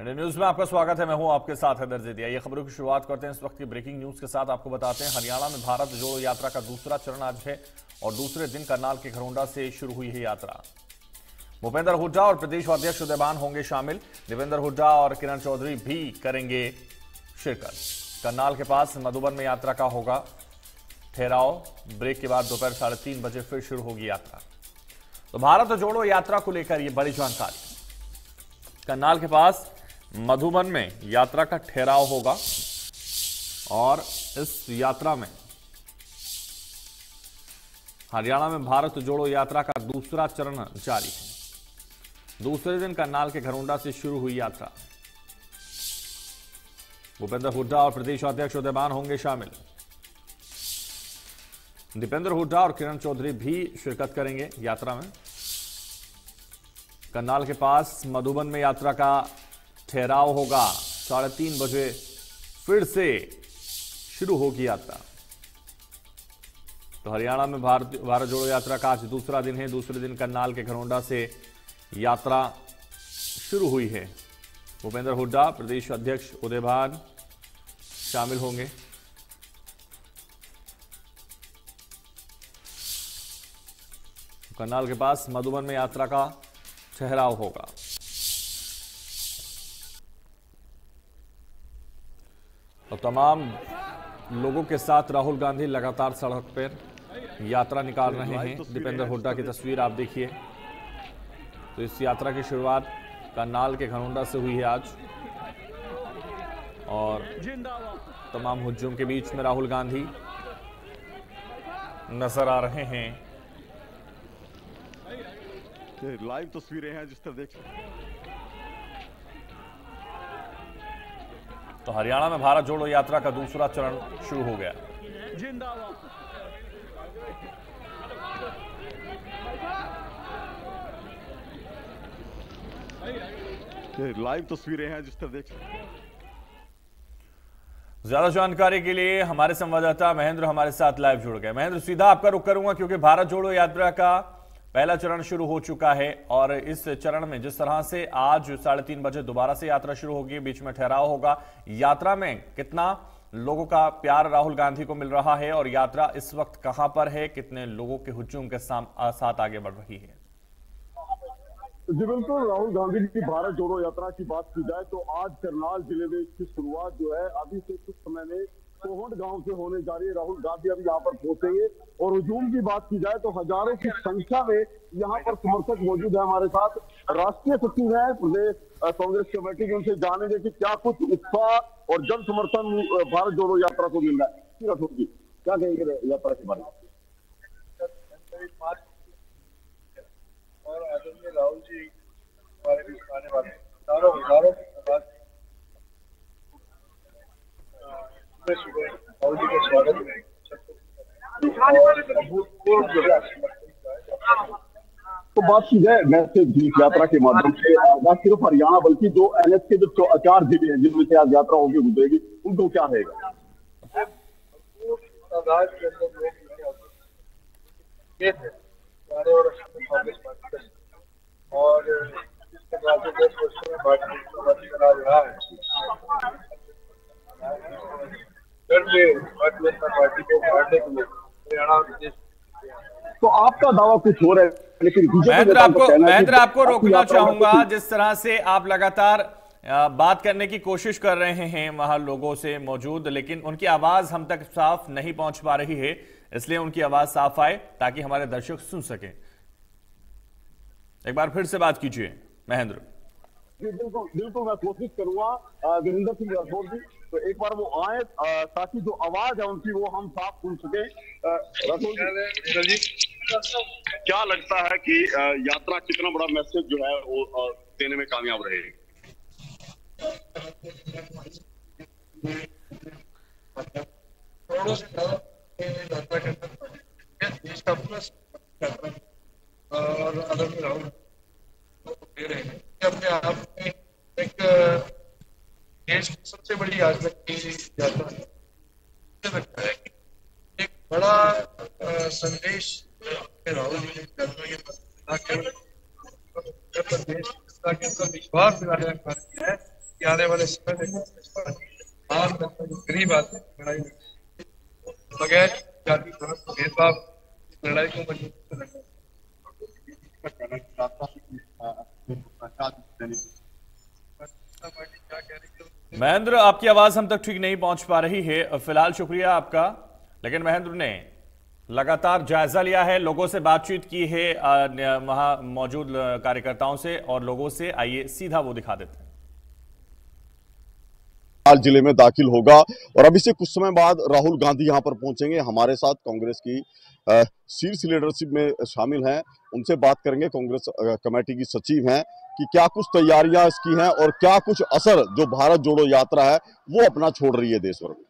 Indian news में आपका स्वागत है। मैं हूं आपके साथ हैदर ज़ैदी। ये खबरों की शुरुआत करते हैं इस वक्त की ब्रेकिंग न्यूज के साथ। आपको बताते हैं हरियाणा में भारत जोड़ो यात्रा का दूसरा चरण आज है और दूसरे दिन करनाल के घरोंडा से शुरू हुई है यात्रा। भूपेंद्र हुड्डा और प्रदेश अध्यक्ष उदयभान होंगे शामिल। देवेंद्र हुड्डा और किरण चौधरी भी करेंगे शिरकत। करनाल के पास मधुबन में यात्रा का होगा ठहराव। ब्रेक के बाद दोपहर 3:30 बजे फिर शुरू होगी यात्रा। तो भारत जोड़ो यात्रा को लेकर यह बड़ी जानकारी। करनाल के पास मधुबन में यात्रा का ठहराव होगा और इस यात्रा में हरियाणा में भारत जोड़ो यात्रा का दूसरा चरण जारी है। दूसरे दिन करनाल के घरोंडा से शुरू हुई यात्रा। भूपेंद्र हुड्डा और प्रदेश अध्यक्ष उदयभान होंगे शामिल। दीपेंद्र हुड्डा और किरण चौधरी भी शिरकत करेंगे यात्रा में। करनाल के पास मधुबन में यात्रा का ठहराव होगा। 3:30 बजे फिर से शुरू होगी यात्रा। तो हरियाणा में भारत जोड़ो यात्रा का आज दूसरा दिन है। दूसरे दिन करनाल के घरोंडा से यात्रा शुरू हुई है। भूपेंद्र हुड्डा, प्रदेश अध्यक्ष उदयभान शामिल होंगे। करनाल के पास मधुबन में यात्रा का ठहराव होगा। तो तमाम लोगों के साथ राहुल गांधी लगातार सड़क पर यात्रा निकाल रहे हैं। दीपेंद्र हुड्डा की तस्वीर आप देखिए। तो इस यात्रा की शुरुआत करनाल के घरोंडा से हुई है आज और तमाम हुज्जुम के बीच में राहुल गांधी नजर आ रहे हैं। लाइव तस्वीरें हैं जिस तरह देख सकते हैं। तो हरियाणा में भारत जोड़ो यात्रा का दूसरा चरण शुरू हो गया। लाइव तस्वीरें हैं जिस तरह देख सकते हैं। ज्यादा जानकारी के लिए हमारे संवाददाता महेंद्र हमारे साथ लाइव जुड़ गए। महेंद्र, सीधा आपका रुख करूंगा क्योंकि भारत जोड़ो यात्रा का पहला चरण शुरू हो चुका है और इस चरण में जिस तरह से आज 3:30 बजे दोबारा से यात्रा शुरू होगी, बीच में ठहराव होगा। यात्रा में कितना लोगों का प्यार राहुल गांधी को मिल रहा है और यात्रा इस वक्त कहां पर है, कितने लोगों के हुज्जुम के साथ आगे बढ़ रही है? जी बिल्कुल, राहुल गांधी की भारत जोड़ो यात्रा की बात की जाए तो आज करनाल जिले में इसकी शुरुआत जो है अभी से कुछ समय में कोहंड गांव से होने जा रही है। राहुल गांधी अभी यहाँ पर पहुंचेंगे और हुजूम की बात की जाए तो हजारों की संख्या में यहाँ पर समर्थक मौजूद है। हमारे साथ राष्ट्रीय सचिव है प्रदेश कांग्रेस कमेटी के, उनसे जानेंगे कि क्या कुछ उत्साह और जन समर्थन भारत जोड़ो यात्रा को मिल रहा है। राठौर जी, क्या कहेंगे यात्रा के बारे में? और आदरणीय राहुल जी हमारे बीच आने वाले हजारों हजारों की तादाद राहुल जी के स्वागत में तो बात की जाए मैसेज यात्रा के माध्यम से न सिर्फ हरियाणा बल्कि जो NH के जो 4 जिले हैं जिनमें से आज यात्रा होगी गुजरेगी, उनको क्या रहेगा? तादाद के अंदर लोग कांग्रेस पार्टी और जिसके बाद 10 वर्षों में पार्टी चला रहा है भारतीय जनता पार्टी को उखाड़ने के लिए हरियाणा और प्रदेश। तो आपका दावा कुछ हो रहा है लेकिन महेंद्र आपको रोकना चाहूंगा। जिस तरह से आप लगातार बात करने की कोशिश कर रहे हैं वहां लोगों से मौजूद, लेकिन उनकी आवाज हम तक साफ नहीं पहुंच पा रही है, इसलिए उनकी आवाज साफ आए ताकि हमारे दर्शक सुन सकें। एक बार फिर से बात कीजिए महेंद्र। बिल्कुल बिल्कुल, मैं कोशिश करूंगा वीरेंद्र सिंह राठौर जी, तो एक बार वो आए ताकि जो आवाज है उनकी वो हम साफ सुन सके। राठौर जी, क्या लगता है कि यात्रा कितना बड़ा मैसेज जो है वो देने में कामयाब रहेगी? और आदरणीय राहुल दे रहे हैं अपने आप में एक देश की सबसे बड़ी आज तक की यात्रा लगता है कि एक बड़ा संदेश राहुल जी ने देश के अंदर विश्वास दिलाने का कार्य है कि आने वाले समय में आम जनता जो गरीब आदमी लड़ाई बगैर जाति धर्म भेदभाव लड़ाई को मजबूत करना। महेंद्र, आपकी आवाज हम तक ठीक नहीं पहुंच पा रही है फिलहाल। शुक्रिया आपका। लेकिन महेंद्र ने लगातार जायजा लिया है, लोगों से बातचीत की है, वहां मौजूद कार्यकर्ताओं से और लोगों से। आइए सीधा वो दिखा देते हैं। जिले में दाखिल होगा और अभी से कुछ समय बाद राहुल गांधी यहां पर पहुंचेंगे। हमारे साथ कांग्रेस की शीर्ष लीडरशिप में शामिल हैं, उनसे बात करेंगे। कांग्रेस कमेटी की सचिव हैं कि क्या कुछ तैयारियां इसकी हैं और क्या कुछ असर जो भारत जोड़ो यात्रा है वो अपना छोड़ रही है देश भर में।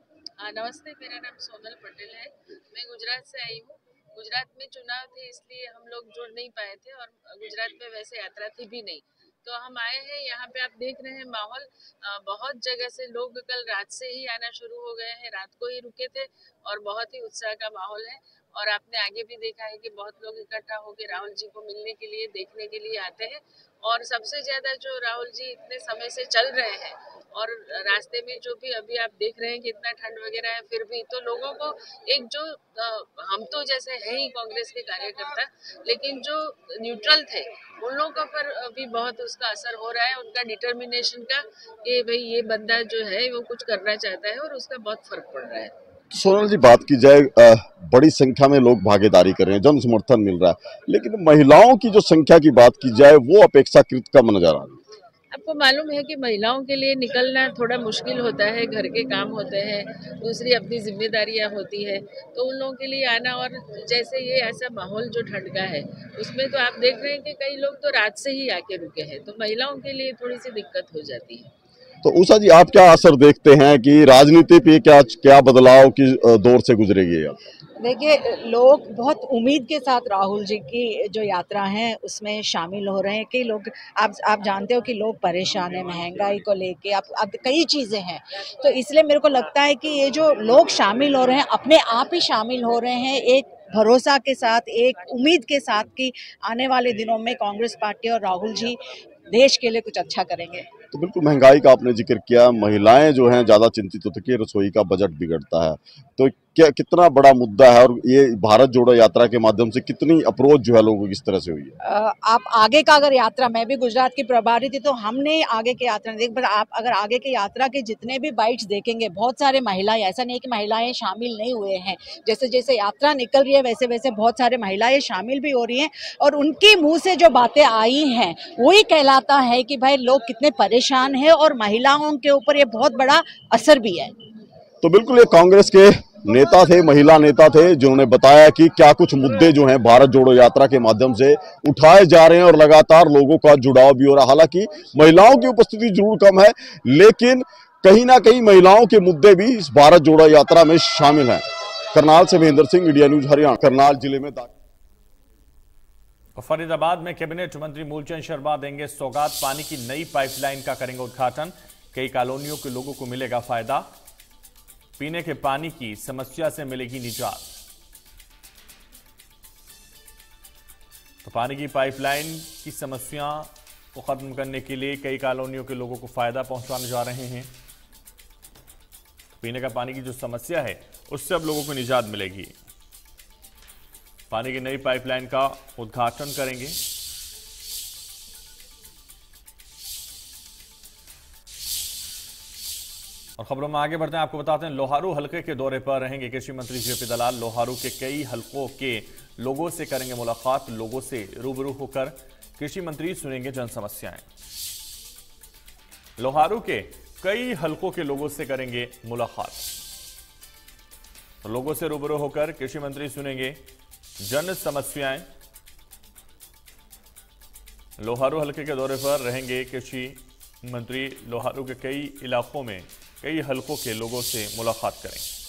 नमस्ते, मेरा नाम सोनल पटेल है। मैं गुजरात से आई हूँ। गुजरात में चुनाव थे इसलिए हम लोग जुड़ नहीं पाए थे और गुजरात में वैसे यात्रा थी भी नहीं, तो हम आए हैं। यहाँ पे आप देख रहे हैं माहौल, बहुत जगह से लोग कल रात से ही आना शुरू हो गए हैं, रात को ही रुके थे और बहुत ही उत्साह का माहौल है। और आपने आगे भी देखा है कि बहुत लोग इकट्ठा होकर राहुल जी को मिलने के लिए, देखने के लिए आते हैं। और सबसे ज्यादा जो राहुल जी इतने समय से चल रहे हैं और रास्ते में जो भी अभी आप देख रहे हैं कि इतना ठंड वगैरह है, फिर भी तो लोगों को एक जो हम तो जैसे है ही कांग्रेस के कार्यकर्ता, लेकिन जो न्यूट्रल थे उन लोगों पर भी बहुत उसका असर हो रहा है, उनका डिटर्मिनेशन का कि भाई ये बंदा जो है वो कुछ करना चाहता है और उसका बहुत फर्क पड़ रहा है। सोनल जी, बात की जाए बड़ी संख्या में लोग भागीदारी कर रहे हैं, जन समर्थन मिल रहा है, लेकिन महिलाओं की जो संख्या की बात की जाए वो अपेक्षाकृत कम नजर आ रही है। आपको मालूम है कि महिलाओं के लिए निकलना थोड़ा मुश्किल होता है, घर के काम होते हैं, दूसरी अपनी जिम्मेदारियां होती है, तो उन लोगों के लिए आना। और जैसे ये ऐसा माहौल जो ठंड का है उसमें तो आप देख रहे हैं कि कई लोग तो रात से ही आके रुके हैं, तो महिलाओं के लिए थोड़ी सी दिक्कत हो जाती है। तो उषा जी, आप क्या असर देखते हैं कि राजनीति पे क्या बदलाव की दौर से गुजरेगी आप? देखिए, लोग बहुत उम्मीद के साथ राहुल जी की जो यात्रा है उसमें शामिल हो रहे हैं। कि लोग आप जानते हो कि लोग परेशान हैं महंगाई को लेके, अब कई चीज़ें हैं, तो इसलिए मेरे को लगता है कि ये जो लोग शामिल हो रहे हैं अपने आप ही शामिल हो रहे हैं, एक भरोसा के साथ, एक उम्मीद के साथ कि आने वाले दिनों में कांग्रेस पार्टी और राहुल जी देश के लिए कुछ अच्छा करेंगे। तो बिल्कुल, महंगाई का आपने जिक्र किया, महिलाएं जो हैं ज़्यादा चिंतित होती है कि रसोई का बजट बिगड़ता है, तो क्या कितना बड़ा मुद्दा है और ये भारत जोड़ो यात्रा के माध्यम से कितनी अप्रोच जो है लोगों की इस तरह से हुई है? आप आगे का अगर यात्रा, मैं भी गुजरात की प्रभारी थी तो हमने आगे की यात्रा देख, पर आप अगर आगे की यात्रा के जितने भी बाइट्स देखेंगे, बहुत सारे महिलाएं, ऐसा नहीं कि महिलाएं शामिल नहीं हुए हैं, जैसे जैसे यात्रा निकल रही है वैसे वैसे बहुत सारे महिलाएं शामिल भी हो रही हैं और उनके मुंह से जो बातें आई हैं वही कहलाता है कि भाई लोग कितने परेशान हैं और महिलाओं के ऊपर ये बहुत बड़ा असर भी है। तो बिल्कुल, ये कांग्रेस के नेता थे, महिला नेता थे, जिन्होंने बताया कि क्या कुछ मुद्दे जो हैं भारत जोड़ो यात्रा के माध्यम से उठाए जा रहे हैं और लगातार लोगों का जुड़ाव भी हो रहा है। हालांकि महिलाओं की उपस्थिति जरूर कम है, लेकिन कहीं ना कहीं महिलाओं के मुद्दे भी इस भारत जोड़ो यात्रा में शामिल हैं। करनाल से महेंद्र सिंह, इंडिया न्यूज हरियाणा। करनाल जिले में फरीदाबाद में कैबिनेट मंत्री मूलचंद शर्मा देंगे सौगात। पानी की नई पाइपलाइन का करेंगे उद्घाटन। कई कॉलोनियों के लोगों को मिलेगा फायदा। पीने के पानी की समस्या से मिलेगी निजात। तो पानी की पाइपलाइन की समस्या को खत्म करने के लिए कई कॉलोनियों के लोगों को फायदा पहुंचाने जा रहे हैं। पीने का पानी की जो समस्या है उससे अब लोगों को निजात मिलेगी। पानी की नई पाइपलाइन का उद्घाटन करेंगे। और खबरों में आगे बढ़ते हैं, आपको बताते हैं लोहारू हलके के दौरे पर रहेंगे कृषि मंत्री जेपी दलाल। लोहारू के कई हलकों के लोगों से करेंगे मुलाकात। लोगों से रूबरू होकर कृषि मंत्री सुनेंगे जन समस्याएं। लोहारू के कई हलकों के लोगों से करेंगे मुलाकात। तो लोगों से रूबरू होकर कृषि मंत्री सुनेंगे जन समस्याएं। लोहारू हलके के दौरे पर रहेंगे कृषि मंत्री। लोहारू के कई इलाकों में कई हलकों के लोगों से मुलाकात करेंगे।